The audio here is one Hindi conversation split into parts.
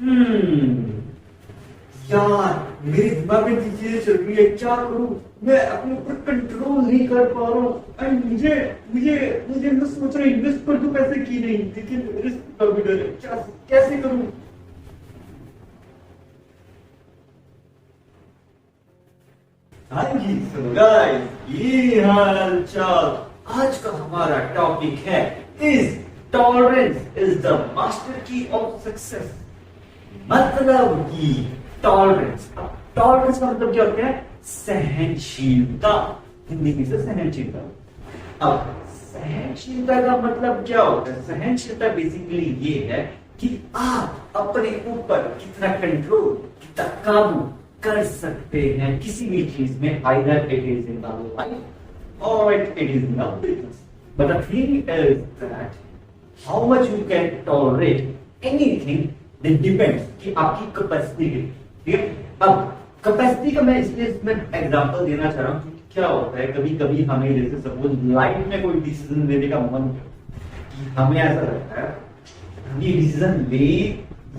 हम्म यार, मेरे दिमाग में ये चीजें चल रही है, क्या करूं? मैं अपने ऊपर कंट्रोल नहीं कर पा रहा हूँ। एंड मुझे मुझे मुझे मैं सोच रहा हूँ इन्वेस्ट कर दूं पैसे की नहीं, लेकिन रिस्क का भी डर है। क्या कैसे करूं? हाँ जी, so guys, ये हाल चाल। आज का हमारा टॉपिक है is tolerance is the master की ऑफ सक्सेस। मतलब कि टॉलरेंस टॉलरेंस का मतलब क्या होता है? सहनशीलता। हिंदी में से सहनशीलता। अब सहनशीलता का मतलब क्या होता है? सहनशीलता बेसिकली ये है कि आप अपने ऊपर कितना कंट्रोल, कितना काबू कर सकते हैं किसी भी चीज में। Either it is in the life और it is in the business. But the thing is that how much you can tolerate anything that depends कि आपकी कैपेसिटी है। ठीक है, अब कैपेसिटी का मैं इसमें एग्जांपल देना चाह रहा हूं क्योंकि क्या होता है, कभी कभी हमें जैसे सपोज लाइफ में कोई डिसीजन लेने का मन करे, हमें ऐसा लगता है ये डिसीजन ले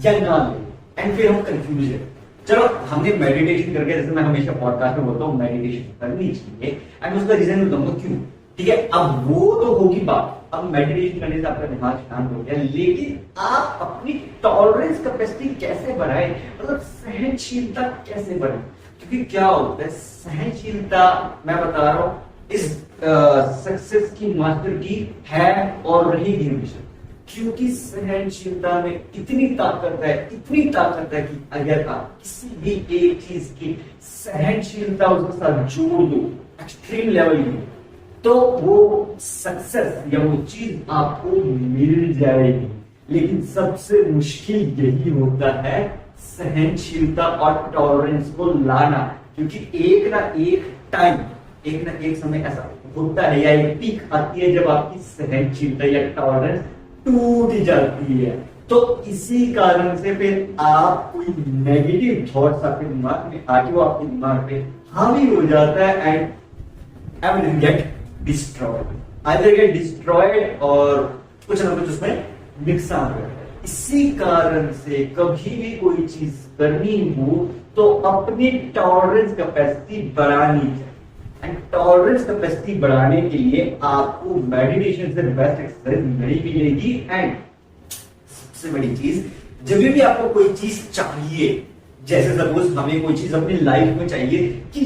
या ना ले, एंड फिर हम कंफ्यूज है। चलो, हमने मेडिटेशन करके, जैसे मैं हमेशा पॉडकास्ट में बोलता हूँ मेडिटेशन करनी चाहिए, एंड उसका रीजन बताऊंगा क्यों। ठीक है, अब वो तो होगी बात। अब मेडिटेशन करने से आपका दिमाग शांत हो गया, लेकिन आप अपनी टॉलरेंस कैपेसिटी कैसे बढ़ाए, मतलब सहनशीलता कैसे बढ़ाए? क्योंकि क्या होता है, सहनशीलता मैं बता रहा हूं इस सक्सेस की मास्टर की है और रहेगी हमेशा। क्योंकि सहनशीलता में इतनी ताकत है, इतनी ताकत है कि अगर आप किसी भी एक चीज की सहनशीलता उसके साथ जोड़ दो एक्सट्रीम लेवल में, तो वो सक्सेस या वो चीज आपको मिल जाएगी। लेकिन सबसे मुश्किल यही होता है सहनशीलता और टॉलरेंस को लाना, क्योंकि एक ना एक टाइम, एक ना एक समय ऐसा होता है या एक पीक आती है जब आपकी सहनशीलता या टॉलरेंस टूट जाती है। तो इसी कारण से फिर आप कोई नेगेटिव थॉट्स आपके दिमाग में आके वो आपके दिमाग पे हावी हो जाता है and everything get destroyed, either get destroyed और कुछ ना कुछ उसमें नुकसान होता है। इसी कारण से कभी भी कोई चीज करनी हो तो अपनी टॉलरेंस कैपेसिटी बढ़ानी चाहिए। एंड टॉलरेंस कैपेसिटी बढ़ाने के लिए आपको मेडिटेशन से बेस्ट एक्सरसाइज नहीं मिलेगी। एंड सबसे बड़ी चीज, जब भी आपको कोई चीज चाहिए, जैसे सपोज हमें कोई चीज अपनी लाइफ में चाहिए कि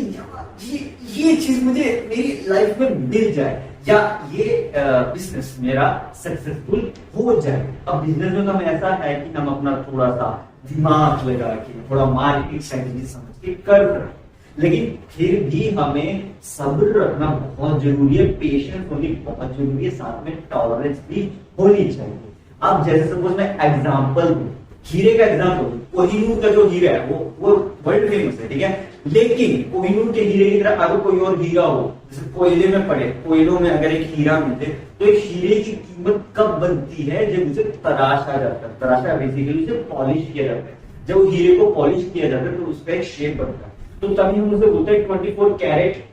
ये चीज मुझे मेरी लाइफ में मिल जाए, या ये बिजनेस मेरा सक्सेसफुल हो जाए। अब बिजनेस में तो हमें ऐसा है कि हम अपना थोड़ा सा दिमाग लगा के, थोड़ा मार्केटिंग स्ट्रेटेजी समझ के कर रहे हैं, लेकिन फिर भी हमें सब्र रखना बहुत जरूरी है, पेशेंस होनी बहुत जरूरी है, साथ में टॉलरेंस भी होनी चाहिए। अब जैसे सपोज मैं एग्जांपल दूं, हीरे का एग्जांपल, कोहिनूर का जो हीरा है वो वर्ल्ड फेमस है, ठीक है, लेकिन कोहिनूर के हीरे की तरह अगर कोई और हीरा हो, जैसे कोयले में पड़े, कोयलों में अगर एक हीरा मिले, तो एक हीरे की कीमत कब बनती है? जब उसे तराशा जाता है। तराशा बेसिकली उसे पॉलिश किया जाता है। जब वो हीरे को पॉलिश किया जाता है तो उसका एक शेप बनता है, तो तभी हम उसे बोलते हैं 24 कैरेट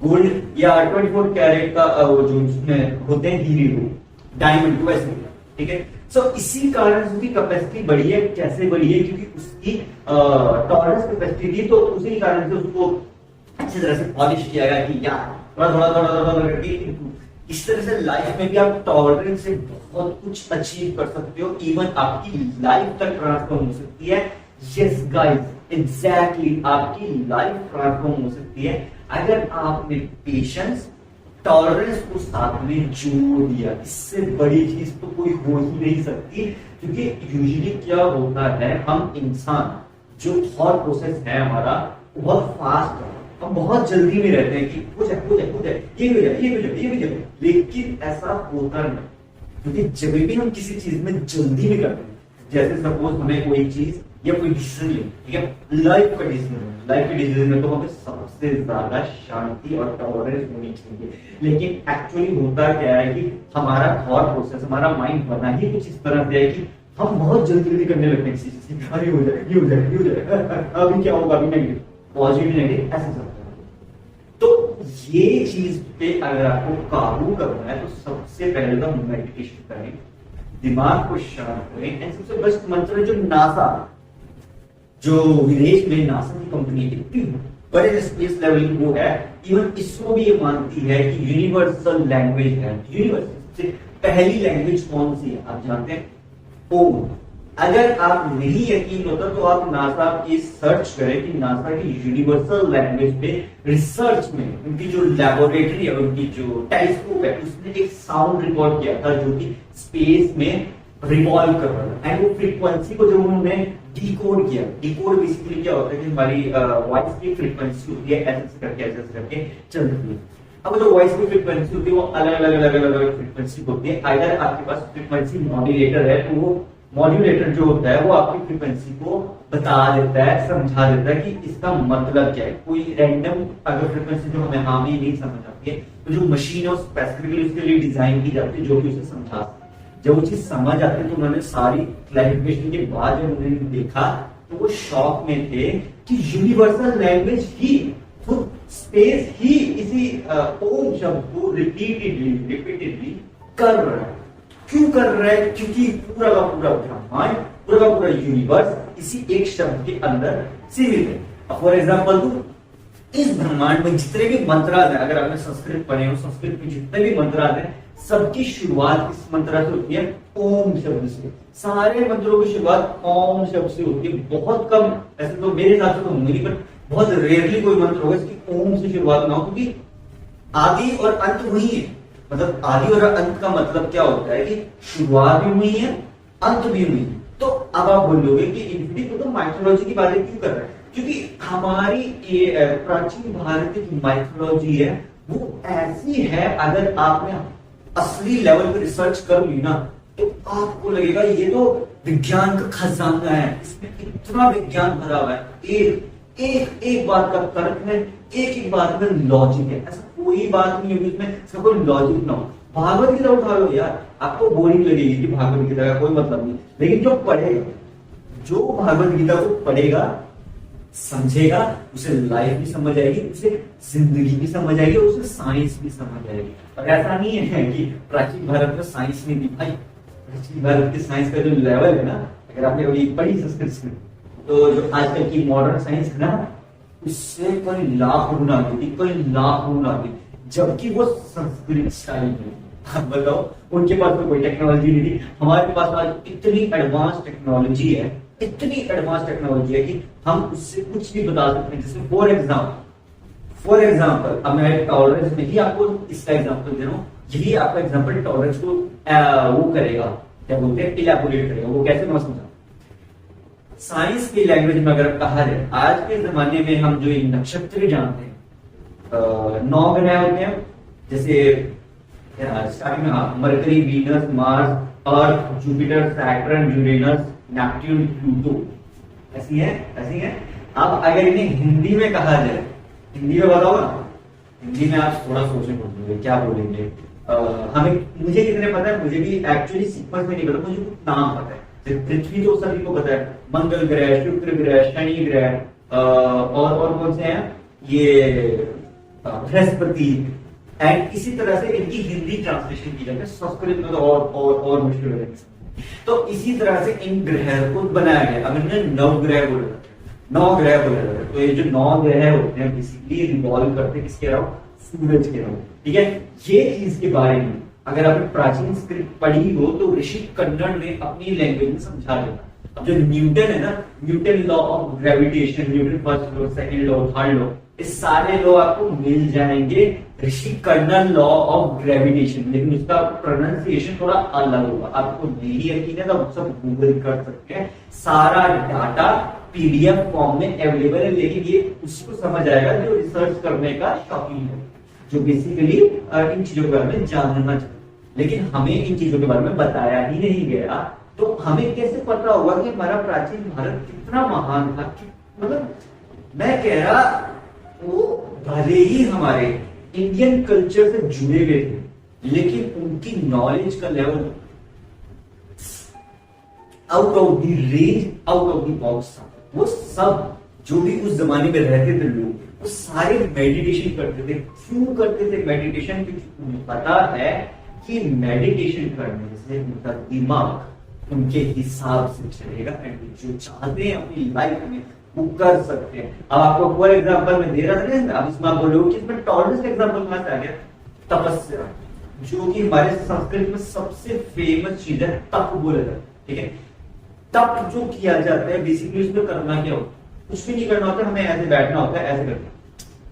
गोल्ड या 24 कैरेट का जो जिसमें होते हैं हीरे को, डायमंड को ऐसे, ठीक है। सो इसी कारण उसकी कैपेसिटी बढ़ी है। कैसे बढ़ी है? क्योंकि उसकी टॉलरेंस कैपेसिटी थी, तो उसी कारण से उसको अच्छी तरह से पॉलिश किया गया कि यार थोड़ा थोड़ा थोड़ा थोड़ा करके। इस तरह से लाइफ में भी आप टॉलरेंस से बहुत कुछ अचीव कर सकते हो, इवन आपकी लाइफ तक ट्रांसफॉर्म हो सकती है। यस गाइस, एग्जैक्टली, आपकी लाइफ ट्रांसफॉर्म हो सकती है अगर आपने पेशेंस, टॉलरेंस को साथ में जोड़ दिया। इससे बड़ी चीज तो कोई हो ही नहीं सकती, क्योंकि यूजुअली क्या होता है, हम इंसान जो थॉट प्रोसेस है हमारा बहुत फास्ट है, हम बहुत जल्दी में रहते हैं कि हो जाए हो जाए हो जाए, ये हो जाए ये हो जाए ये हो जाए, लेकिन ऐसा होता नहीं। क्योंकि जब भी हम किसी चीज में जल्दी में करते हैं, जैसे सपोज हमें कोई चीज या कोई डिसीजन ले, ठीक है, लाइफ का डिसीजन में तो हमें सबसे ज्यादा शांति और टॉलरेंस होनी चाहिए। लेकिन एक्चुअली होता क्या है कि हमारा थॉट प्रोसेस, हमारा माइंड बना ही कुछ इस तरह से है कि हम बहुत जल्दी करने लगते हैं किसी चीज की, अरे हो जाए ये हो जाए ये हो जाए, अभी क्या होगा, अभी नेगेटिव पॉजिटिव नेगेटिव ऐसे चलता है। तो ये चीज पे अगर आपको काबू करना है तो सबसे पहले तो मेडिटेशन करें, दिमाग को शांत करें। एंड सबसे बेस्ट मंत्र जो नासा जो विदेश में नासा की कंपनी है, इतनी बड़े स्पेस लेवलिंग वो है, इवन इसरो भी ये मानती है कि यूनिवर्सल लैंग्वेज है। यूनिवर्सल से पहली लैंग्वेज कौन सी है आप जानते हैं? ओम। अगर आप नहीं यकीन होता तो आप नासा की सर्च करें कि नासा की यूनिवर्सल लैंग्वेज पे रिसर्च में उनकी जो लेबोरेटरी है, उनकी जो टेलीस्कोप है, उसने एक साउंड रिकॉर्ड किया था जो कि स्पेस में रिवॉल्व कर रहा था। एंड वो फ्रीक्वेंसी को जब उन्होंने डिकोड किया, डिकोड बेसिकली क्या होता है कि हमारी वॉइस की फ्रीक्वेंसी होती है ऐसे करके चल रही है। अब जो वॉइस की फ्रीक्वेंसी होती है वो अलग अलग फ्रीक्वेंसी होती है। अगर आपके पास फ्रीक्वेंसी मॉड्यूलेटर है तो वो मॉड्यूलेटर जो होता है वो आपकी फ्रीक्वेंसी को बता देता है, समझा देता है कि इसका मतलब क्या है। कोई रैंडम अगर फ्रीक्वेंसी जो हमें नहीं समझ आती है तो जो मशीन है स्पेसिफिकली उसके लिए डिजाइन की जाती है जो कि उसे समझा सके। जब वो चीज समझ आती है तो उन्होंने सारी क्लैरिफिकेशन के बाद जब उन्होंने देखा तो वो शॉक में थे कि यूनिवर्सल लैंग्वेज ही खुद स्पेस ही इसी ओम शब्द को रिपीटेडली कर रहा है। क्यों कर रहा है? क्योंकि पूरा का पूरा ब्रह्मांड, पूरा का पूरा यूनिवर्स इसी एक शब्द के अंदर सीमित है। फॉर एग्जाम्पल तो इस ब्रह्मांड में जितने भी मंत्रार्थ हैं, अगर आपने संस्कृत पढ़े हो, संस्कृत में जितने भी मंत्रार्थ हैं सबकी शुरुआत इस मंत्र से होती है ओम शब्द से। सारे मंत्रों की शुरुआत ओम शब्द से होती है। बहुत कम, ऐसे तो मेरे हिसाब से तो होंगे, पर बहुत रेयरली कोई मंत्र होगा इसकी ओम से शुरुआत ना हो, क्योंकि आदि और अंत वही है। मतलब आदि और अंत का मतलब क्या होता है कि शुरुआत भी हुई है, अंत भी हुई है। तो अब आप बोलोगे कि इन्फिनिटी तो माइथोलॉजी की बातें क्यों कर रहा है? क्योंकि हमारी ये प्राचीन भारतीय की माइथोलॉजी है वो ऐसी है, अगर आपने असली लेवल पे रिसर्च कर ली ना तो आपको लगेगा ये तो विज्ञान का खजाना है, इसमें इतना विज्ञान भरा हुआ है। एक बात का तर्क है, एक बात में लॉजिक है। ऐसा कोई बात नहीं होगी इसमें इसका कोई लॉजिक ना हो। भागवत गीता उठा लो यार, आपको बोरिंग लगेगी कि भागवत गीता का कोई मतलब नहीं, लेकिन जो पढ़ेगा, जो भागवत गीता को पढ़ेगा, समझेगा, उसे लाइफ भी समझ आएगी, उसे जिंदगी भी समझ आएगी, उसे साइंस भी समझ आएगी। और ऐसा नहीं है कि प्राचीन भारत में साइंस नहीं थी भाई। प्राचीन भारत की साइंस का जो लेवल है ना, अगर आपने अभी पढ़ी संस्कृत में, तो जो आजकल की मॉडर्न साइंस है ना, उससे कोई लाख गुना आती थी, कोई लाख गुना आती, जबकि वो संस्कृत स्टाइल में। आप बताओ, उनके पास तो कोई टेक्नोलॉजी नहीं थी। हमारे पास आज इतनी एडवांस टेक्नोलॉजी है, इतनी एडवांस टेक्नोलॉजी है कि हम उससे कुछ भी बता सकते हैं। जैसे फॉर एग्जाम्पल अब मैं टॉलरेंस में ही आपको इसका एग्जाम्पल दे रहा हूँ। यही आपका एग्जाम्पल टॉलरेंस को वो करेगा, क्या बोलते हैं, इलैबोरेट करेगा। वो कैसे मैं समझा? साइंस की लैंग्वेज में अगर कहा जाए, आज के जमाने में हम जो नक्षत्र जानते हैं, 9 ग्रह होते हैं, जैसे स्टार्टिंग में Mercury, Venus, Mars, Earth, Jupiter, Saturn, Uranus, Neptune, Pluto, ऐसी है। अब अगर इन्हें हिंदी में कहा जाए, हिंदी में बताओ ना, हिंदी में आप थोड़ा सोचें बोलेंगे, क्या बोलेंगे? मुझे कितने पता है, मुझे भी एक्चुअली सीक्वेंस में नहीं पता, मुझे कुछ नाम पता है। पृथ्वी तो सभी को पता है, मंगल ग्रह, शुक्र ग्रह, शनि ग्रह, और कौन से हैं ये, बृहस्पति। एंड इसी तरह से इनकी हिंदी ट्रांसलेशन की जाती है। संस्कृत में तो और मुश्किल है। तो इसी तरह से इन ग्रह को बनाया गया। अब इन्होंने 9 ग्रह बोला, 9 ग्रह बोला। तो ये जो 9 ग्रह होते हैं बेसिकली रिवॉल्व करते किसके अराउंड? सूरज के अराउंड। ठीक है, ये चीज के बारे में अगर आपने प्राचीन स्क्रिप्ट पढ़ी हो तो ऋषि कन्नड़ ने अपनी लैंग्वेज में समझा देता। अब जो न्यूटन है ना, Newton law of gravitation, Newton first law, second law, third law, इस सारे लॉ आपको मिल जाएंगे ऋषि कन्नड़ लॉ ऑफ ग्रेविटेशन, लेकिन उसका प्रोनाउंसिएशन थोड़ा अलग होगा। आपको नहीं यकीन है तो आप सब गूगल कर सकते हैं, सारा डाटा पीडीएफ फॉर्म में अवेलेबल है। लेकिन ये उसको समझ आएगा जो रिसर्च करने का शौकीन है, जो बेसिकली इन चीजों के बारे में जानना चाहते। लेकिन हमें इन चीजों के बारे में बताया ही नहीं गया, तो हमें कैसे पता होगा कि हमारा प्राचीन भारत कितना महान था? मतलब मैं कह रहा, वो भले ही हमारे इंडियन कल्चर से जुड़े हुए थे, लेकिन उनकी नॉलेज का level out of the range, out of the box था। वो सब जो भी उस जमाने में रहते थे लोग, वो सारे मेडिटेशन करते थे। क्यों करते थे मेडिटेशन? क्योंकि उन्हें पता है कि मेडिटेशन करने से उनका दिमाग उनके हिसाब से चलेगा एंड जो चाहते हैं अपनी लाइफ में वो कर सकते हैं। अब आपको फॉर एग्जांपल मैं दे रहा था ना, अब इसमें आप बोलोगे कि इसमें टॉलरेंस का एग्जांपल कहां से आ गया? तपस्या, जो कि हमारे संस्कृत में सबसे फेमस चीज है, तप बोला जाता है, ठीक है। तप जो किया जाता है बेसिकली उसमें करना क्या होता है? कुछ भी नहीं करना होता, हमें ऐसे बैठना होता है, ऐसे करके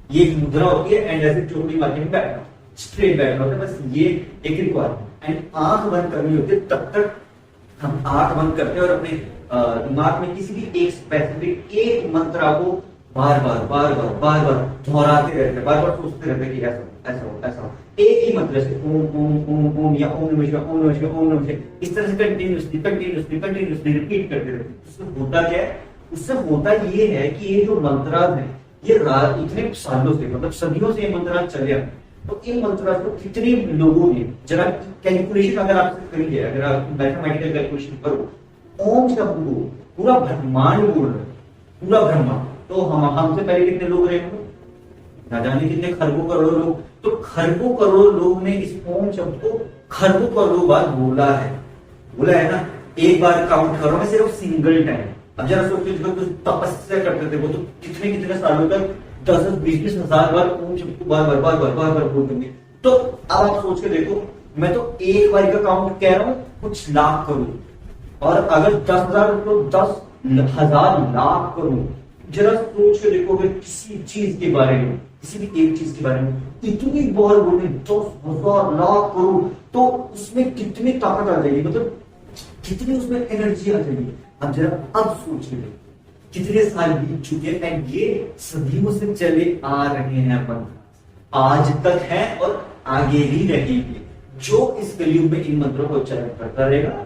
ये एक मुद्रा होती है एंड ऐसे चोटी मार के बैठना, स्ट्रेट बैठना होता है, बस ये एक रिक्वायरमेंट। एंड आंख बंद करनी होती है, तब तक हम आंख बंद करते हैं और अपने दिमाग में किसी भी एक स्पेसिफिक एक मंत्रा को बार बार दोहराते रहते हैं, बार बार सोचते रहते हैं कि ऐसा ऐसा हो ऐसा हो, एक ही मंत्र से ओम ओम ओम ओम या ओम नमः शिवाय ओम नमः शिवाय ओम नमः शिवाय, इस तरह से कंटिन्यूअसली रिपीट करते रहते हैं। उससे होता क्या है? उससे होता ये है कि ये जो मंत्रास हैं ये इतने सालों से, मतलब सदियों से ये मंत्रास चले आ रहे हैं। तो इन मंत्रास को कितने लोगों ने, जरा कैलकुलेशन अगर आपसे करिए, अगर आप मैथमेटिकल कैलकुलेशन करो, ओम शब्द को पूरा ब्रह्मांड बोल रहे, पूरा ब्रह्मांड, तो हमसे पहले कितने लोग रहे होंगे? ना जाने कितने खरबों करोड़ों लोग। तो खरबों करोड़ों लोग ने इस ओम शब्द को खरबों करोड़ों बार बोला है ना। एक बार काउंट करो मैं सिर्फ सिंगल टाइम। अब जरा सोचो, जो तपस्या करते थे वो तो कितने सालों तक 10-20 हजार बार ओम शब्द को बार बोलेंगे। तो अब आप सोच के देखो, मैं तो एक बार का काउंट कह रहा हूं कुछ लाख करूं, और अगर 10,000 तो 10,000 लाख करूं। जरा सोच के देखो, अगर किसी चीज के बारे में, किसी भी एक चीज के बारे में इतनी बार बोले 10,000 लाख करूं, तो उसमें कितनी ताकत आ जाएगी, मतलब कितनी उसमें एनर्जी आ जाएगी। अब जरा अब सोच के देखो, कितने साल बीत चुके हैं एंड ये सदियों से चले आ रहे हैं मंत्र, आज तक है और आगे भी रहेंगे। जो इस कलयुग में इन मंत्रों को उच्चारण करता रहेगा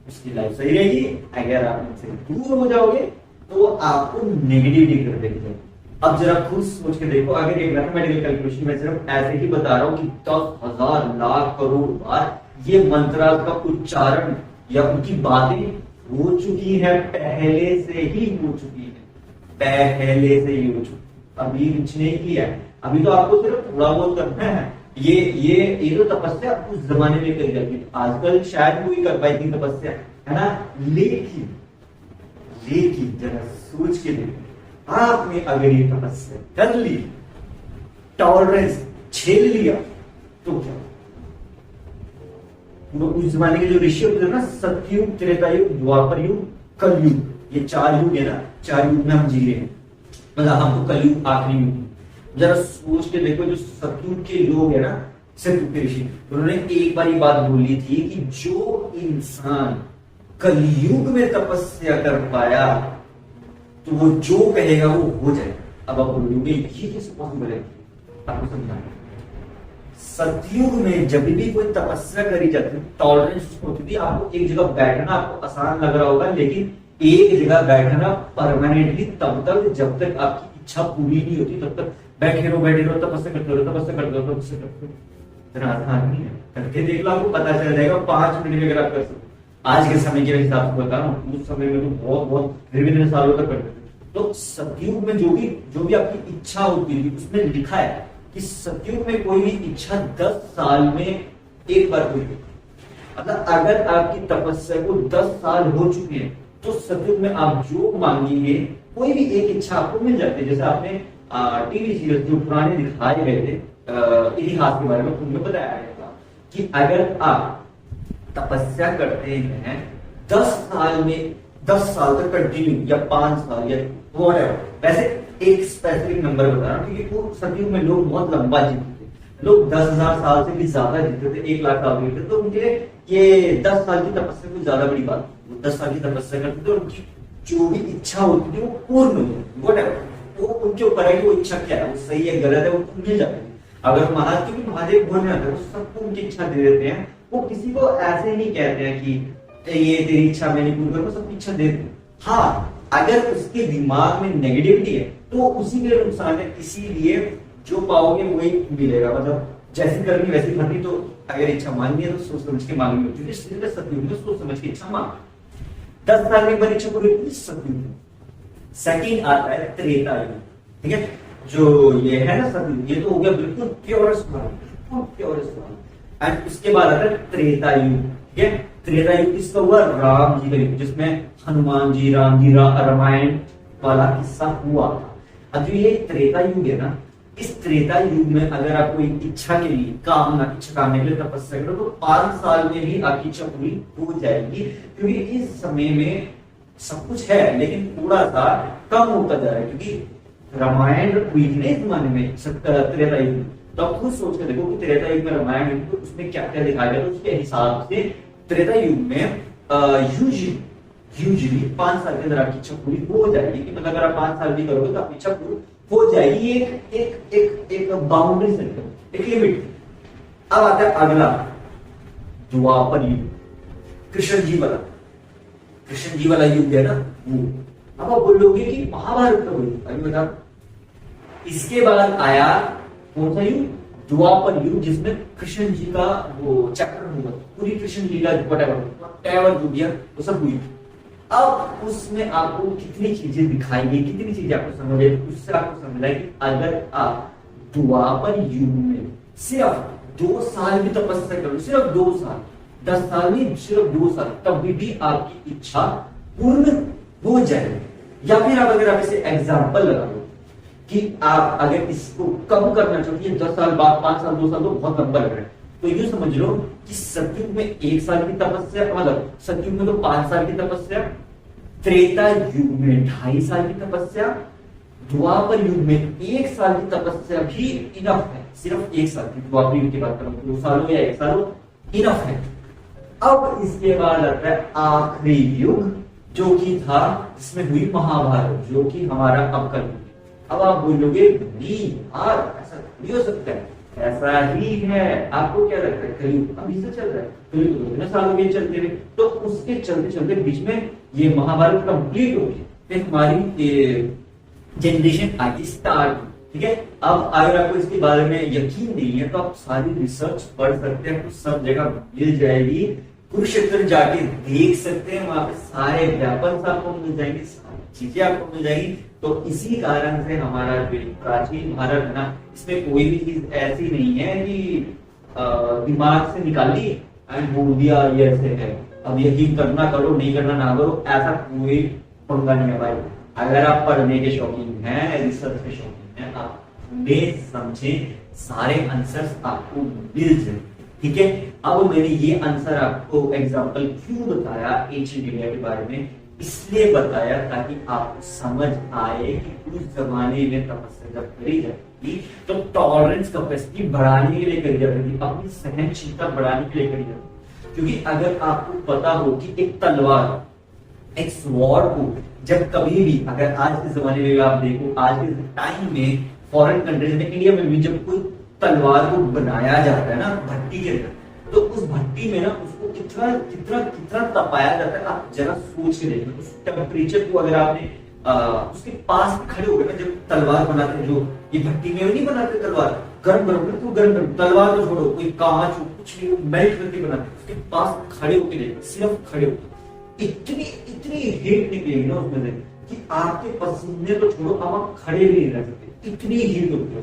उसकी लाइफ सही रहेगी। अगर आप इनसे दूर हो जाओगे तो आपको नेगेटिविटी कर देगी। अब जरा खुद सोच के देखो, अगर एक मैथमेटिकल कैलकुलेशन में सिर्फ ऐसे ही बता रहा हूं कि 10,000 लाख करोड़ बार ये मंत्र का उच्चारण या उनकी बातें हो चुकी है, पहले से ही हो चुकी है, पहले से ही हो चुकी, अभी कुछ नहीं किया, अभी तो आपको सिर्फ थोड़ा बहुत करना है। ये तो तपस्या उस जमाने में करी जाती थी, आजकल शायद कोई कर पाएगी तपस्या, है ना। लेकिन जरा सोच के देखो, आपने अगर ये तपस्या कर ली, टॉलरेंस झेल लिया, तो क्या उस जमाने के जो ऋषि होते थे ना, सतयुग, त्रेतायुग, द्वापर युग, कलयुग, ये 4 युग है ना, 4 युग में हम जी रहे हैं, मतलब हमको कलयुग आखिरी युग। जरा सोच के देखो, जो सतयुग के लोग है ना, सतयुग के ऋषि, उन्होंने एक बार ये बात बोली थी कि जो इंसान कलयुग में तपस्या कर पाया तो वो जो कहेगा वो हो जाएगा। अब आप बोलोगे ये कैसे पॉसिबल है? आपको समझाना, सतयुग में जब भी कोई तपस्या करी जाती, टॉलरेंस होती थी, आपको एक जगह बैठना आपको आसान लग रहा होगा, लेकिन एक जगह बैठना परमानेंटली तब तक जब तक आपकी इच्छा पूरी नहीं होती, तब तक बैठे रहो, तपस्या करते रहो। इतना आसान नहीं है, करके देख लो, आपको पता चल जाएगा 5 मिनट में अगर आप कर सकते। आज के समय के हिसाब से बता रहा हूँ, उस समय में तो बहुत विभिन्न सालों तक करते थे। तो सतयुग में जो भी आपकी इच्छा होती थी, उसमें लिखा है कि सतयुग में कोई भी इच्छा 10 साल में एक बार पूरी होती। मतलब अगर आपकी तपस्या को 10 साल हो चुके हैं तो सतयुग में आप जो मांगेंगे कोई भी एक इच्छा आपको मिल जाती है। जैसे आपने टीवी सीरियल जो पुराने दिखाए गए थे इतिहास के बारे में, उनमें बताया गया था कि अगर आप तपस्या करते हैं 10 साल में, 10 साल तक कंटिन्यू, या 5 साल या व्हाटएवर, वैसे एक स्पेसिफिक नंबर बता रहा हूं क्योंकि वो सतयुग में लोग बहुत लंबा जीते थे, लोग 10,000 साल से भी ज्यादा जीते थे, 1 लाख साल जीते थे। तो उनके लिए ये 10 साल की तपस्या कोई ज्यादा बड़ी बात, 10 साल की तपस्या करते थे, उनकी जो भी इच्छा होती थी वो पूर्ण होती, व्हाटएवर, वो उनके ऊपर है कि वो इच्छा क्या है, वो सही है गलत है, वो मिल जाती है। अगर महादेव बोलने आते हैं, सबको उनकी इच्छा दे देते हैं, वो किसी को ऐसे नहीं कहते हैं कि ये तेरी इच्छा मैंने पूरी करूँ, सबकी इच्छा दे देते हैं। हाँ, अगर उसके दिमाग में नेगेटिविटी है तो उसी के नुकसान है, इसीलिए जो पाओगे वही मिलेगा। मतलब जैसी करनी वैसी भरनी, तो अगर इच्छा मांगनी है तो सोच समझ के मांगनी होती है, इसलिए सतयुग में सोच समझ के इच्छा मांग। 10 साल में एक बार इच्छा पूरी होती है सतयुग में। सेकंड आता है त्रेता युग, ठीक है, जो ये है ना सतयुग, ये तो हो गया बिल्कुल प्योरेस्ट वन, बिल्कुल प्योरेस्ट वन। एंड उसके बाद आता है त्रेता युग, ठीक है, त्रेता युग किसका हुआ? राम जी का युग, जिसमें हनुमान जी, राम जी, रामायण वाला किस्सा हुआ था। अब जो ये त्रेता युग है ना, इस त्रेता युग में अगर आप कोई इच्छा के लिए इच्छा कामने के लिए तपस्या करो तो 5 साल में ही आपकी इच्छा पूरी हो जाएगी, क्योंकि इस समय में सब कुछ है लेकिन थोड़ा सा कम होता जा रहा है, क्योंकि रामायण हुई थी ना इस जमाने में त्रेता युग में। तो आप खुद सोच कर देखो कि त्रेता युग में रामायण हुई तो उसमें क्या क्या दिखाया गया, तो उसके हिसाब से त्रेता युग में यूजुअली 5 साल के अंदर आपकी इच्छा पूरी हो जाएगी। कि मतलब अगर आप 5 साल भी करोगे तो आपकी इच्छा पूरी हो जाएगी। एक एक एक एक बाउंड्री सेट करो, एक लिमिट। अब आता है अगला द्वापर युग, कृष्ण जी वाला युग है ना वो। अब आप बोलोगे कि महाभारत कब हुई? अभी बता। इसके बाद आया कौन सा युग? द्वापर युग, जिसमें कृष्ण जी का वो चक्र हुआ, पूरी कृष्ण लीला वटेवर जो भी है वो सब हुई। अब उसमें आपको कितनी चीजें दिखाई गई, कितनी चीजें आपको समझ आई, उससे आपको समझ आया कि अगर आप द्वापर युग में सिर्फ 2 साल भी तपस्या करो, सिर्फ 2 साल, 10 साल नहीं, सिर्फ 2 साल, तब भी आपकी इच्छा पूर्ण हो जाएगी। या फिर अगर आप इसे एग्जाम्पल लगा लो कि आप अगर इसको कम करना चाहते हैं 10 साल बाद, 5 साल, 2 साल तो बहुत लंबा लग रहा है, तो यूं समझ लो कि सतयुग में 1 साल की तपस्या, मतलब सतयुग में तो 5 साल की तपस्या, त्रेता युग में 2.5 साल की तपस्या, द्वापर युग में 1 साल की तपस्या भी इनफ है। सिर्फ 1 साल की, द्वापर युग की बात करो 2 साल हो या 1 साल हो, इनफ है। अब इसके बाद आता है आखिरी युग, जो कि था जिसमें हुई महाभारत, जो कि हमारा अब कल। अब आप बोलोगे नहीं यार ऐसा नहीं हो सकता है, ऐसा ही है। आपको क्या लगता है? कलयुग अभी से चल रहा है, कलयुग तो कितने सालों के चलते रहे, तो उसके चलते चलते बीच में ये महाभारत कंप्लीट हो गई, फिर हमारी जनरेशन आगे स्टार्ट। ठीक है, अब अगर आपको इसके बारे में यकीन नहीं है तो आप सारी रिसर्च पढ़ सकते हैं, कुछ सब जगह मिल जाएगी। कुरुक्षेत्र जाके देख सकते हैं, वहां पे सारे वेपन्स आपको मिल जाएंगे, सारी चीजें आपको मिल जाएगी। तो इसी कारण से हमारा जो प्राचीन भारत है ना, इसमें कोई भी चीज ऐसी नहीं है कि दिमाग से निकाल ली एंड बोल दिया ये ऐसे है, अब यकीन करना करो, नहीं करना ना करो, ऐसा कोई पंगा नहीं है भाई। अगर आप पढ़ने के शौकीन हैं, रिसर्च के शौकीन हैं, आप समझे सारे आंसर्स आपको मिल जाए। ठीक है, अब मैंने ये आंसर आपको एग्जांपल क्यों बताया एंशिएंट इंडिया के बारे में, इसलिए बताया ताकि आपको समझ आए कि उस जमाने में तपस्या जब करी जाती तो टॉलरेंस कैपेसिटी बढ़ाने के लिए करी जाती थी, अपनी सहनशीलता बढ़ाने के लिए करी जाती थी। क्योंकि अगर आपको पता हो कि एक तलवार, एक स्वॉर्ड को जब कभी भी, अगर आज के जमाने में आप देखो, आज के टाइम में फॉरेन कंट्रीज में, इंडिया में भी जब कोई तलवार को बनाया जाता है ना भट्टी के अंदर, तो उस भट्टी में ना उसको कितना कितना कितना तपाया जाता है, आप जरा सोच के देखिए। उस टेम्परेचर को अगर आपने उसके पास खड़े हो गए ना, जब तलवार बनाते हैं, जो ये भट्टी में नहीं बनाते तलवार, गर्म गर्म तो गर्म तलवार को छोड़ो, कोई कांच हो कुछ नहीं, मेल्ट करके बनाते, उसके पास खड़े होकर देखिए, सिर्फ खड़े होकर इतनी इतनी हीट निकलेगी ना उसमें से कि आपके पसीने तो छोड़ो, आप खड़े भी नहीं रह सकते, इतनी हीट होती है।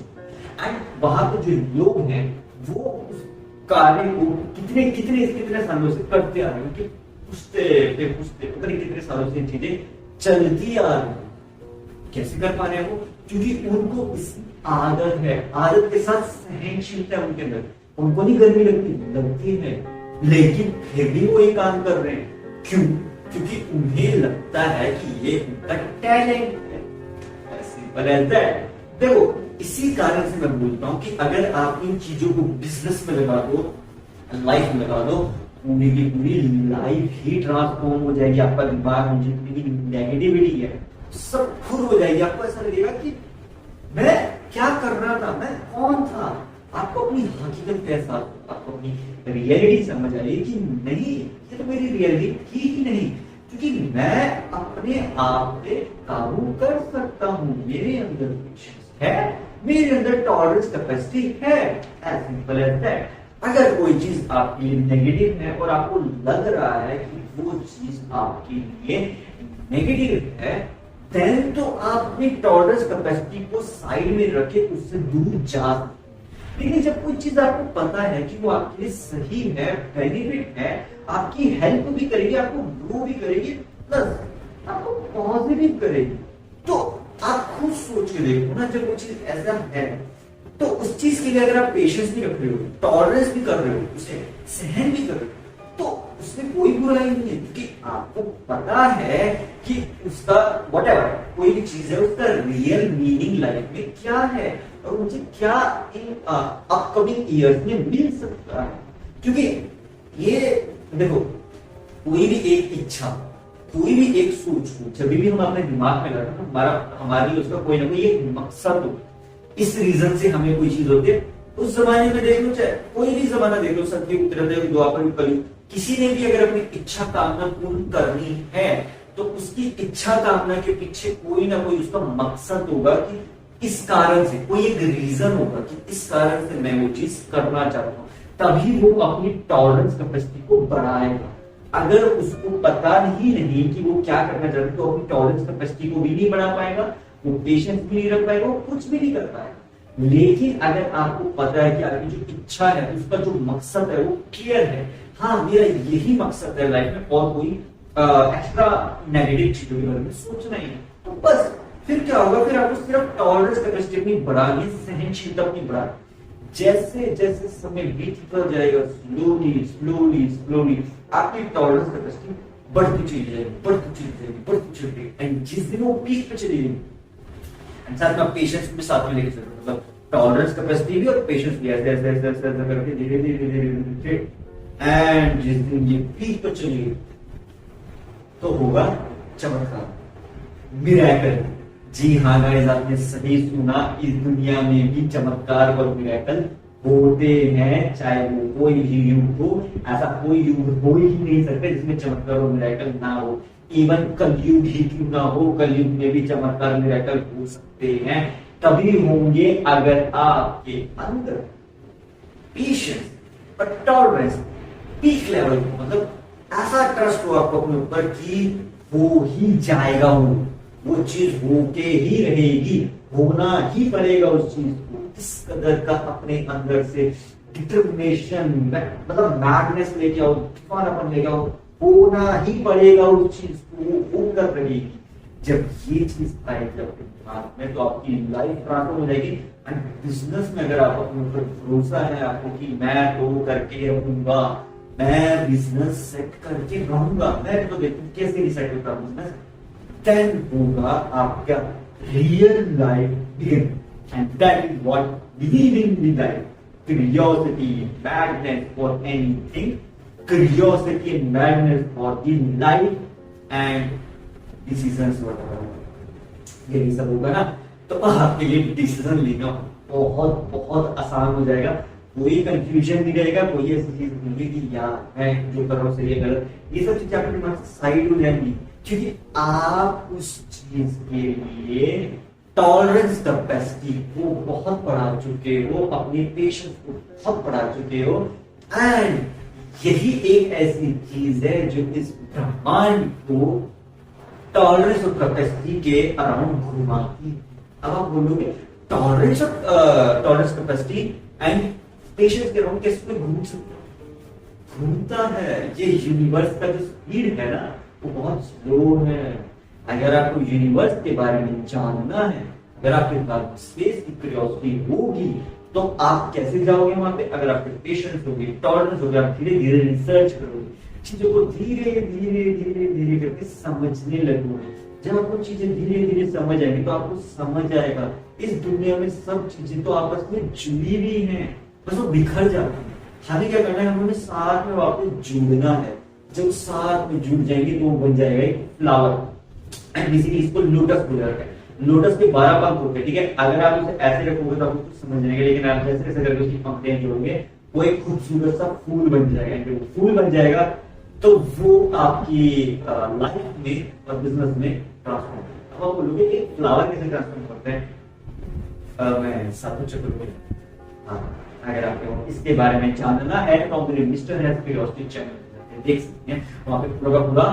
एंड वहां पे जो लोग हैं वो उस कार्य को कितने कितने कितने सालों से करते आ रहे हैं, कि पूछते पता नहीं कितने सालों से चीजें चलती आ रही है। कैसे कर पा रहे हैं वो? क्योंकि उनको इस आदत है, आदत के साथ सहनशीलता है उनके अंदर। उनको नहीं गर्मी लगती है, लेकिन फिर भी वो ये काम कर रहे हैं। क्यों? क्योंकि उन्हें लगता है कि ये उनका टैलेंट है। सिंपल है। देखो, इसी कारण से मैं बोलता हूं कि अगर आप इन चीजों को बिजनेस में लगा दो, लाइफ में लगा दो, पूरी की पूरी लाइफ ही ट्रांसफॉर्म हो जाएगी। आपका दिमाग में जितनी भी नेगेटिविटी है सब खुद हो जाएगी। आपको ऐसा लगेगा कि मैं क्या कर रहा था, मैं कौन था। आपको अपनी हकीकत के साथ, आपको अपनी रियलिटी समझ आएगी कि नहीं, ये तो मेरी रियलिटी थी ही नहीं, क्योंकि मैं अपने आप पे काबू कर सकता हूं। मेरे अंदर है, मेरे अंदर टॉलरेंस कैपेसिटी है। As simple as that. अगर कोई चीज आपके लिए नेगेटिव है और आपको लग रहा है कि वो चीज आपके लिए नेगेटिव है, देन तो आप अपनी टॉलरेंस कैपेसिटी को साइड में रखे उससे दूर जा सकते। लेकिन जब कोई चीज आपको पता है कि वो आपके लिए सही है, बेनिफिट है, आपकी हेल्प भी करेगी, आपको ग्रो भी करेगी, प्लस आपको पॉजिटिव करेगी, तो आप खुद सोच के देखो ना, जब वो चीज ऐसा है तो उस चीज के लिए अगर आप पेशेंस भी रख रहे हो, टॉलरेंस भी कर रहे हो, उसे सहन भी कर रहे हो, तो उसमें कोई बुराई नहीं है, क्योंकि आपको पता है कि उसका व्हाटएवर कोई भी चीज है उसका रियल मीनिंग लाइफ में क्या है और मुझे क्या इन अपकमिंग ईयर्स में मिल सकता है। क्योंकि ये देखो, कोई भी एक इच्छा, कोई भी एक सोच को जब भी हम अपने दिमाग में लाते हैं, हमारी उसका कोई ना कोई एक मकसद हो, इस रीजन से हमें कोई चीज होती है। उस जमाने में देख लो, चाहे कोई भी जमाना देख लो, सत्युग, त्रेता, द्वापर, कलयुग, किसी ने भी अगर अपनी इच्छा कामना पूर्ण करनी है तो उसकी इच्छा कामना के पीछे कोई ना कोई उसका मकसद होगा कि इस कारण से, कोई एक रीजन होगा कि इस कारण से मैं वो चीज करना चाहता हूं, तभी वो अपनी टॉलरेंस कैपेसिटी को बढ़ाएगा। अगर उसको पता ही नहीं कि वो क्या करना चाहता है तो अपनी टॉलरेंस कैपेसिटी को भी नहीं बढ़ा पाएगा, वो पेशेंस भी नहीं रख पाएगा, वो कुछ भी नहीं कर पाएगा। लेकिन अगर आपको पता है कि आपकी जो इच्छा है, उसका जो मकसद है वो क्लियर है, हाँ मेरा यही मकसद है लाइफ में और कोई एक्स्ट्रा नेगेटिव चीजों के बारे में सोचना ही है, तो बस फिर क्या होगा, फिर आपको सिर्फ टॉलरेंस कैपेसिटी अपनी बढ़ानी, सहनशीलता अपनी बढ़ानी। जैसे जैसे समय बीतता जाएगा, स्लोली स्लोली स्लोली आपकी टॉलरेंस कैपेसिटी बढ़ती चली जाएगी, बढ़ती चली जाएगी, बढ़ती चली जाएगी, एंड जिस दिन वो पीक पे चली जाएगी, साथ में पेशेंस भी साथ में लेके चलो, मतलब टॉलरेंस कैपेसिटी भी और पेशेंस भी ऐसे ऐसे ऐसे ऐसे ऐसे करके धीरे धीरे धीरे धीरे, एंड जिस दिन ये पीक पे चली तो होगा चमत्कार, मिरेकल। जी हाँ गाइस, आपने सही सुना, इस दुनिया में भी चमत्कार और मिरेकल होते हैं, चाहे वो कोई भी युग हो। ऐसा कोई युग हो ही नहीं सकता जिसमें चमत्कार और मिरेकल ना हो। इवन कलयुग ही क्यों ना हो, कलयुग में भी चमत्कार मिरेकल हो सकते हैं, तभी होंगे अगर आपके अंदर पेशेंस और टॉलरेंस पीक लेवल, मतलब ऐसा ट्रस्ट हो आपको अपने ऊपर कि हो ही जाएगा, वो चीज होके ही रहेगी, होना ही पड़ेगा उस चीज को। इस कदर का अपने अंदर से डिटर्मिनेशन, मतलब मैडनेस लेके आओ, दीवानापन लेके आओ, होना ही पड़ेगा उस चीज को, होकर रहेगी। जब ये चीज आएगी आपके दिमाग में तो आपकी लाइफ ट्रांसफॉर्म हो जाएगी। एंड बिजनेस में अगर आप अपने ऊपर भरोसा है आपको कि मैं तो करके रहूंगा, मैं बिजनेस सेट करके रहूंगा, मैं तो देखूं कैसे नहीं सेट होता बिजनेस, देन होगा आपका real life begin. And that is what believing in life, curiosity, madness for anything, curiosity and madness for the life and decisions वगैरह, यही सब होगा ना, तो आपके लिए डिसीजन लेना बहुत बहुत आसान हो जाएगा। कोई कंफ्यूजन नहीं रहेगा, कोई ऐसी चीज नहीं होगी कि यार मैं जो कर रहा हूँ सही है गलत, ये सब चीजें आपके दिमाग से साइड हो जाएंगी, क्योंकि आप उस चीज के लिए टॉलरेंस कैपेसिटी को बहुत बढ़ा चुके हो, अपने पेशेंस को बहुत बढ़ा चुके हो। एंड यही एक ऐसी चीज है जो इस ब्रह्मांड को टॉलरेंस और कैपेसिटी के अराउंड घुमाती। अब आप बोलोगे टॉलरेंस और टॉलरेंस कैपेसिटी एंड पेशेंस के अराउंड कैसे घूम सकते, घूमता है। ये यूनिवर्स का जो स्पीड है ना वो बहुत स्लो है। अगर आपको यूनिवर्स के बारे में जानना है, अगर आपके पास स्पेस की क्यूरियोसिटी होगी तो आप कैसे जाओगे वहां पे, अगर आपके पेशेंस होगी, टॉलरेंस होगी, आप धीरे धीरे रिसर्च करोगे, चीजों को धीरे धीरे धीरे धीरे करके समझने लगोगे। जब आपको चीजें धीरे धीरे समझ आएगी तो आपको समझ आएगा इस दुनिया में सब चीजें तो आपस में जुड़ी हुई हैं, बस वो बिखर जाती है। हमें क्या करना है, हमें साथ में वापस जुड़ना है। जब साथ में जुड़ जाएंगे तो वो बन जाएगा एक फ्लावर। एंड बेसिकली इसको लोटस बोला जाता है। लोटस के 12 पंख होते हैं, ठीक है। अगर आप उसे ऐसे रखोगे तो आपको कुछ समझ नहीं आएगा, लेकिन आप जैसे जैसे करके उसकी पंक्तियां जोड़ोगे वो एक खूबसूरत सा फूल बन जाएगा। जब वो फूल बन जाएगा तो वो आपकी लाइफ में और बिजनेस में ट्रांसफॉर्म होगा। अब आप बोलोगे कि फ्लावर कैसे ट्रांसफॉर्म करते हैं, मैं साधु चतुर्वेदी, अगर आपको इसके बारे में जानना है तो मेरे मिस्टर हेल्थ क्यूरियोसिटी चैनल देख सकते हैं, वहां पे पूरा पूरा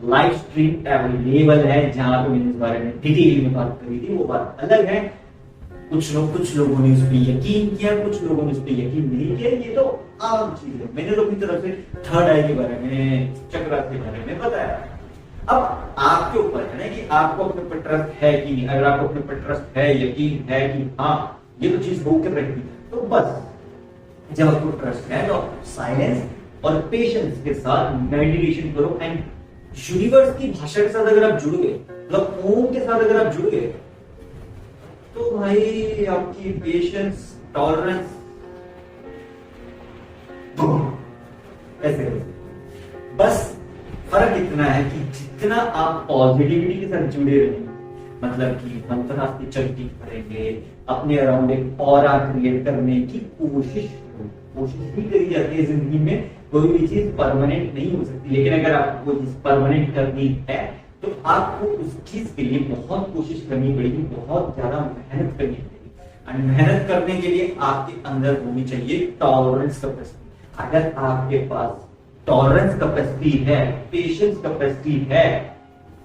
लाइव स्ट्रीम अवेलेबल है, जहां पे मैंने इस बारे में डिटेल में बात करी थी, वो बात अलग है। कुछ लोगों ने उस पर यकीन किया, कुछ लोगों ने उस पर यकीन नहीं किया, ये तो आम चीज है। मैंने तो अपनी तरफ से थर्ड आई के बारे में, चक्रात के बारे में बताया। अब आपके ऊपर है ना कि आपको अपने पर ट्रस्ट है कि नहीं। अगर आपको अपने पर ट्रस्ट है, यकीन है कि हाँ ये तो चीज होकर रहेगी, तो बस जब आपको ट्रस्ट है तो साइलेंस और पेशेंस के साथ मेडिटेशन करो। एंड यूनिवर्स की भाषा के साथ अगर आप जुड़ गए, मतलब ओम के साथ अगर आप जुड़ गए, तो भाई आपकी पेशेंस, टॉलरेंस ऐसे बस फर्क इतना है कि जितना आप पॉजिटिविटी के साथ जुड़े रहेंगे, मतलब कि मंत्र आपकी चलती करेंगे, अपने अराउंड एक ऑरा क्रिएट करने की कोशिश ही करी जाती है। जिंदगी में कोई भी चीज परमानेंट नहीं हो सकती, लेकिन अगर आपको कोई चीज परमानेंट करनी है तो आपको उस चीज के लिए बहुत कोशिश करनी पड़ेगी, बहुत ज्यादा मेहनत करनी पड़ेगी। और मेहनत करने के लिए आपके अंदर होनी चाहिए टॉलरेंस कैपेसिटी। अगर आपके पास टॉलरेंस कैपेसिटी है, पेशेंस कैपेसिटी है,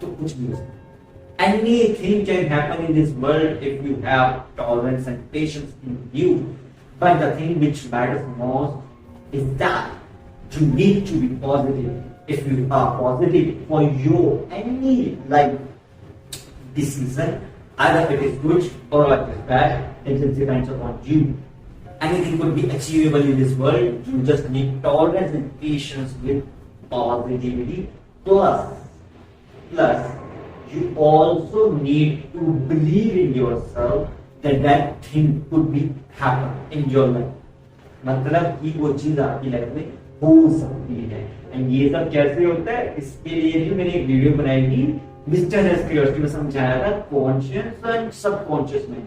तो कुछ भी हो सकता है। Anything can happen in this world if you have tolerance and patience in you. But the thing which matters most is that you need to be positive. If you are positive for your any life decision, either it is good or it is bad, it depends upon you. Anything could be achievable in this world. You just need tolerance and patience with positivity. Plus, you also need to believe in yourself that thing could be happen in your life. मतलब कि वो चीज आपकी लाइफ में हो सकती है। एंड ये सब कैसे होता है, इसके लिए भी मैंने एक वीडियो बनाई थी मिस्टर एस में समझाया था कॉन्शियस एंड सबकॉन्शियस में,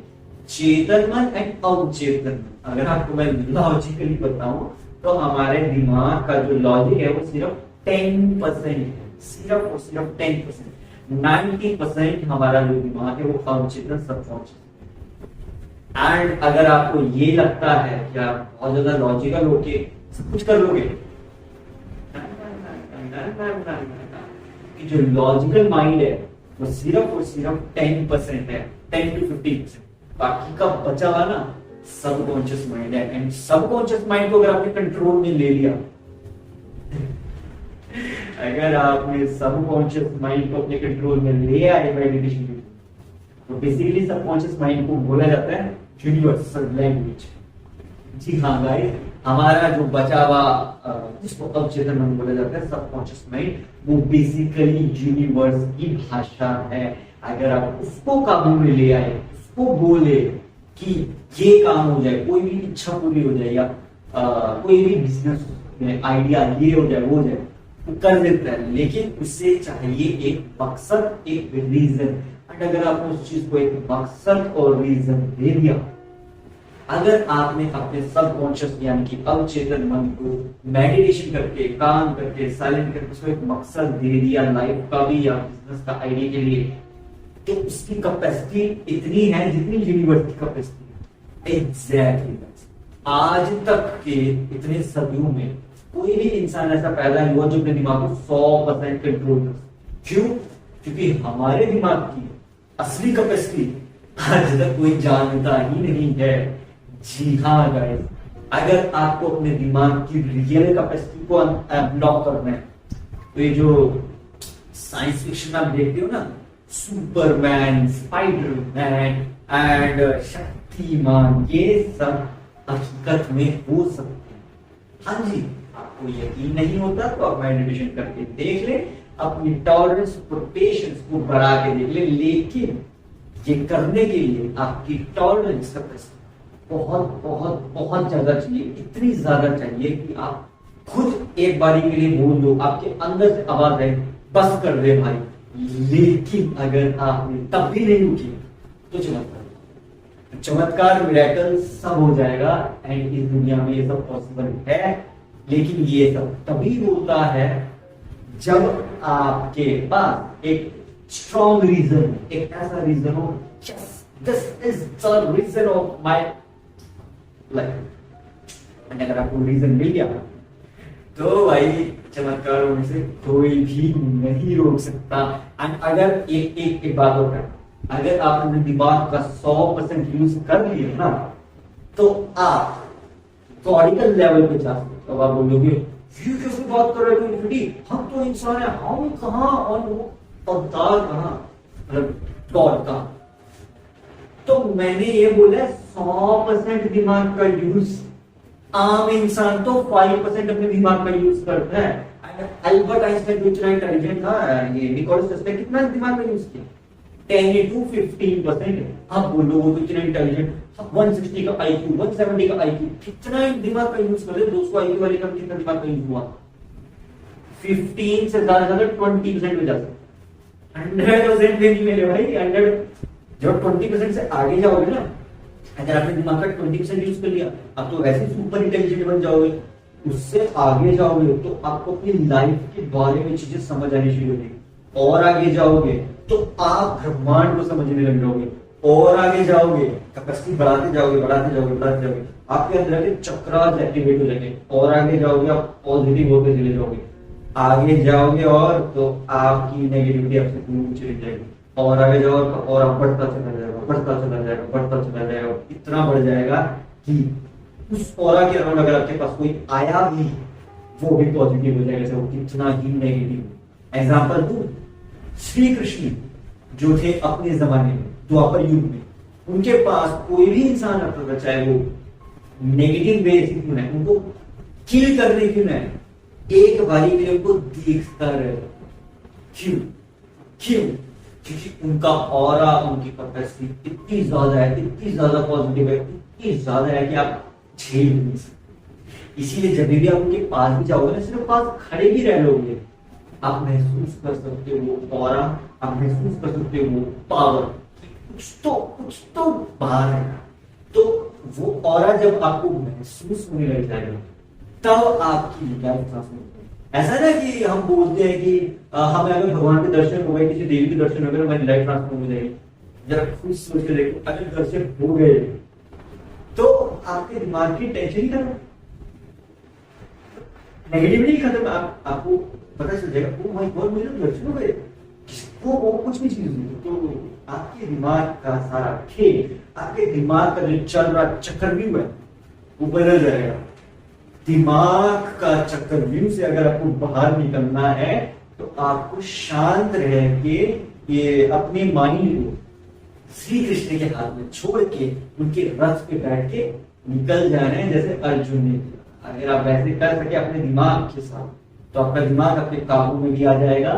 चेतन मन एंड अवचेतन मन। अगर आपको मैं लॉजिकली बताऊं तो हमारे दिमाग का जो लॉजिक है वो सिर्फ 10% है, सिर्फ और सिर्फ 10%। 90% हमारा जो दिमाग है वो अवचेतन सबकॉन्शियस। एंड अगर आपको ये लगता है कि आप बहुत ज्यादा लॉजिकल होके सब कुछ कर लोगे, कि जो लॉजिकल माइंड है वो सिर्फ और सिर्फ 10% है, 10 to 15%। बाकी का बचा हुआ ना सबकॉन्शियस माइंड है। एंड सबकॉन्शियस माइंड को अगर आपने कंट्रोल में ले लिया, अगर आपने सबकॉन्शियस माइंड को अपने कंट्रोल में ले आए मेडिटेशन के, तो बेसिकली सबकॉन्शियस माइंड को बोला जाता है यूनिवर्सल लैंग्वेज। जी हाँ गाइस, हमारा जो बचा हुआ जिसको अवचेतन मन बोला जाता है सबकॉन्शियस माइंड, वो बेसिकली यूनिवर्स की भाषा है। अगर आप उसको काबू में ले आए, उसको बोले कि ये काम हो जाए, कोई भी इच्छा पूरी हो जाए, या कोई भी बिजनेस में आइडिया ये हो जाए, वो हो जाए, वो कर देता है। लेकिन उससे चाहिए एक मकसद, एक रीजन। एंड अगर आपने उस चीज को एक मकसद और रीजन दे दिया, अगर आपने अपने सबकॉन्शियस यानी कि अवचेतन मन को मेडिटेशन करके, काम करके, साइलेंट करके उसको एक मकसद दे दिया लाइफ का भी या बिजनेस का आइडिया के लिए, तो उसकी कैपेसिटी इतनी है जितनी यूनिवर्स की कैपेसिटी है। एग्जैक्टली आज तक के इतने सदियों में कोई भी इंसान ऐसा पैदा नहीं हुआ जो अपने दिमाग को 100% कंट्रोल कर। क्यों? क्योंकि हमारे दिमाग की असली कैपेसिटी आज तक कोई जानता ही नहीं है। जी हाँ गाइस, अगर आपको अपने दिमाग की रियल कैपेसिटी को अनलॉक करना है, तो ये जो साइंस फिक्शन आप देखते हो ना, सुपरमैन, स्पाइडरमैन एंड शक्तिमान, ये सब हकीकत में हो सकते हैं। हाँ जी, आपको यकीन नहीं होता तो आप मेडिटेशन करके देख ले, अपनी टॉलरेंस और पेशेंस को बढ़ा के देख ले। लेकिन ये करने के लिए आपकी टॉलरेंस कैपेसिटी बहुत बहुत बहुत ज्यादा चाहिए, इतनी ज्यादा चाहिए कि आप खुद एक बारी के लिए बोल दो, आपके अंदर से आवाज है बस कर दे भाई। लेकिन अगर आपने तब भी नहीं उठी तो चमत्कार मिरेकल सब हो जाएगा। एंड इस दुनिया में ये सब पॉसिबल है, लेकिन ये सब तभी होता है जब आपके पास एक स्ट्रॉन्ग रीजन, एक ऐसा रीजन हो, yes this is the reason of my life. अगर आपको रीजन मिल गया तो भाई चमत्कार होने से कोई भी नहीं रोक सकता। एंड अगर एक बात होता है, अगर आपने दिमाग का 100% यूज कर लिया ना, तो आप कॉर्टिकल लेवल पे जा सकते हो। अब आप बोलोगे ये कैसे बात कर रहे हो इन्फिनिटी, हम तो इंसान है, हम कहाँ और वो अवतार कहाँ, मतलब गॉड का। तो मैंने ये बोला 100% दिमाग का यूज। आम इंसान तो 5% अपने दिमाग का यूज करता है। अल्बर्ट आइंस्टाइन जो इतना इंटेलिजेंट था, ये निकोलस टेस्ला कितना दिमाग का यूज किया, 10 to 15%। आप बोलो वो तो इतना इंटेलिजेंट, 160 का आईक्यू, 170 का आईक्यू, कितना दिमाग का यूज कर रहे, 200 आईक्यू वाले का कितना दिमाग का यूज हुआ, 15 से ज्यादा 20% में जा सकते, 100% में नहीं मिले भाई। 100 जब 20% से आगे जाओगे ना, अगर आपने दिमाग का 20% यूज कर लिया, अब तो वैसे सुपर इंटेलिजेंट बन जाओगे। उससे आगे जाओगे तो आपको अपनी लाइफ के बारे में चीजें समझ आनी शुरू होगी, और आगे जाओगे तो आप ब्रह्मांड को समझने लग जाओगे, और आगे जाओगे कैपेसिटी बढ़ाते जाओगे, बढ़ाते जाओगे, बढ़ाते जाओगे, आपके अंदर के चक्रास एक्टिवेट हो जाएंगे, और आगे जाओगे आप पॉजिटिव होते चले जाओगे, आगे जाओगे और तो आपकी नेगेटिविटी आपसे दूर चली जाएगी, और आगे जाओ और आप बढ़ता चला जाएगा, बढ़ता चला जाएगा, बढ़ता चला जाएगा, इतना बढ़ जाएगा कि उस ऑरा के अराउंड अगर आपके पास कोई आया भी, वो भी पॉजिटिव हो जाएगा, वो कितना ही नेगेटिव। एग्जांपल दूं, श्री कृष्ण जो थे अपने जमाने में, द्वापर युग में, उनके पास कोई भी इंसान आता था, चाहे वो नेगेटिव वे से क्यों नहीं, उनको किल करने क्यों नहीं, एक बारी के लिए उनको देखता रहे। क्यों? क्यों? क्योंकि उनका ऑरा, उनकी कैपेसिटी इतनी ज्यादा है, इतनी ज्यादा पॉजिटिव है, इतनी ज्यादा है कि आप झेल नहीं सकते। इसीलिए जब भी आप उनके पास भी जाओगे ना, सिर्फ पास खड़े भी रह लोगे, आप महसूस कर सकते हो वो ऑरा, आप महसूस कर सकते हो वो पावर, कुछ तो बाहर है। तो वो ऑरा जब आपको महसूस होने लग जाएगा, तब आपकी लाइफ ट्रांसफॉर्म होगी। ऐसा ना कि हम बोलते हैं कि हमें अगर भगवान के दर्शन हो गए, किसी देवी के दर्शन हो गए, हमारी लाइफ ट्रांसफॉर्म हो जाएगी। जरा खुद सोच के देखो, अगर दर्शन हो गए तो आपके दिमाग की टेंशन ही खत्म, नेगेटिविटी खत्म। आपको पता चल जाएगा, ओ माय गॉड मेरे दर्शन हो गए, किसको वो कुछ भी चीज नहीं। तो आपके दिमाग का सारा खेल, आपके दिमाग का जो चल रहा चक्रव्यूह है, वो बदल जाएगा। दिमाग का चक्रव्यूह से अगर आपको बाहर निकलना है, तो आपको शांत रह के ये अपने माइंड को श्री कृष्ण के हाथ में छोड़ के उनके रथ पे बैठ के निकल जाना है, जैसे अर्जुन ने किया। अगर आप वैसे कर सके अपने दिमाग के साथ, तो आपका दिमाग अपने काबू में भी आ जाएगा,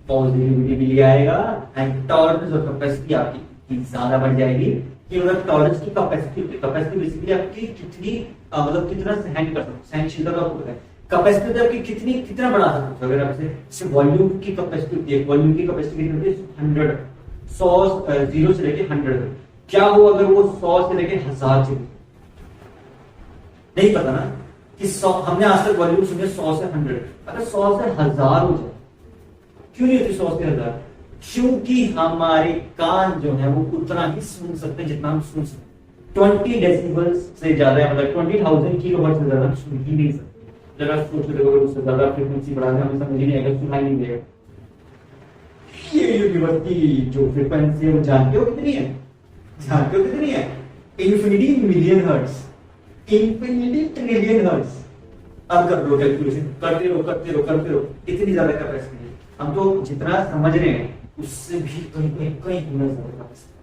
पॉजिटिविटी भी ले आएगा, एंड टॉलरेंस और कैपेसिटी आपकी ज्यादा बढ़ जाएगी। कि मतलब टॉलरेंस की कैपेसिटी बेसिकली आपकी कितनी मतलब कितना सहन कर सकते, सहनशीलता का आपको है। कैपेसिटी आपकी कितना बढ़ा सकते हो। अगर आपसे वॉल्यूम की कैपेसिटी होती है, वॉल्यूम की कैपेसिटी कितनी होती है, 100 जीरो से लेके 100। क्या हो अगर वो 100 से लेके 1000 चले, नहीं पता ना कि 100, हमने आज तक वॉल्यूम सुने 100 से 100, अगर 100 से 1000 हो जाए, क्यों नहीं होती 100 से 1000? क्योंकि हमारे कान जो है वो उतना ही सुन सकते हैं जितना हम सुन सकते। 20 डेसिबल्स से ज्यादा, मतलब 20,000 किलोहर्ट्ज से ज्यादा सुन ही नहीं सकते। जरा सोच लो, अगर उससे ज्यादा फ्रीक्वेंसी बढ़ाने हमें समझ ही नहीं आएगा, सुनाई नहीं देगा। ये यूनिवर्स की जो फ्रीक्वेंसी है वो जानते हो कितनी है? जानते हो कितनी है? Infinity million hertz, infinity trillion hertz. अब कर लो कैलकुलेशन, करते रहो, इतनी ज्यादा कैपेसिटी है। हम तो जितना समझ रहे हैं उससे भी कहीं गुना ज्यादा कैपेसिटी।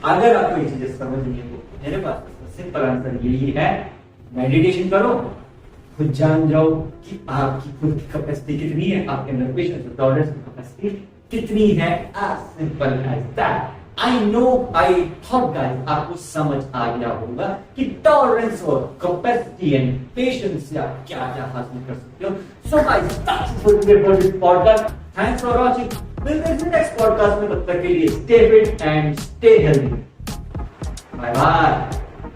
अगर आपको ये चीजें समझ नहीं है, तो मेरे पास सिंपल आंसर यही है, मेडिटेशन करो, खुद जान जाओ कि आपकी खुद की कैपेसिटी कितनी है, आपके अंदर पेशेंस और टॉलरेंस की कैपेसिटी कितनी है। As simple as that. I know, I thought guys आपको समझ आ गया होगा कि टॉलरेंस और कैपेसिटी एंड पेशेंस से आप क्या क्या हासिल कर सकते हो। So guys that's it for this podcast. Thanks for watching. मिलते हैं नेक्स्ट पॉडकास्ट में, तब तक के लिए stay fit and stay healthy. Bye bye.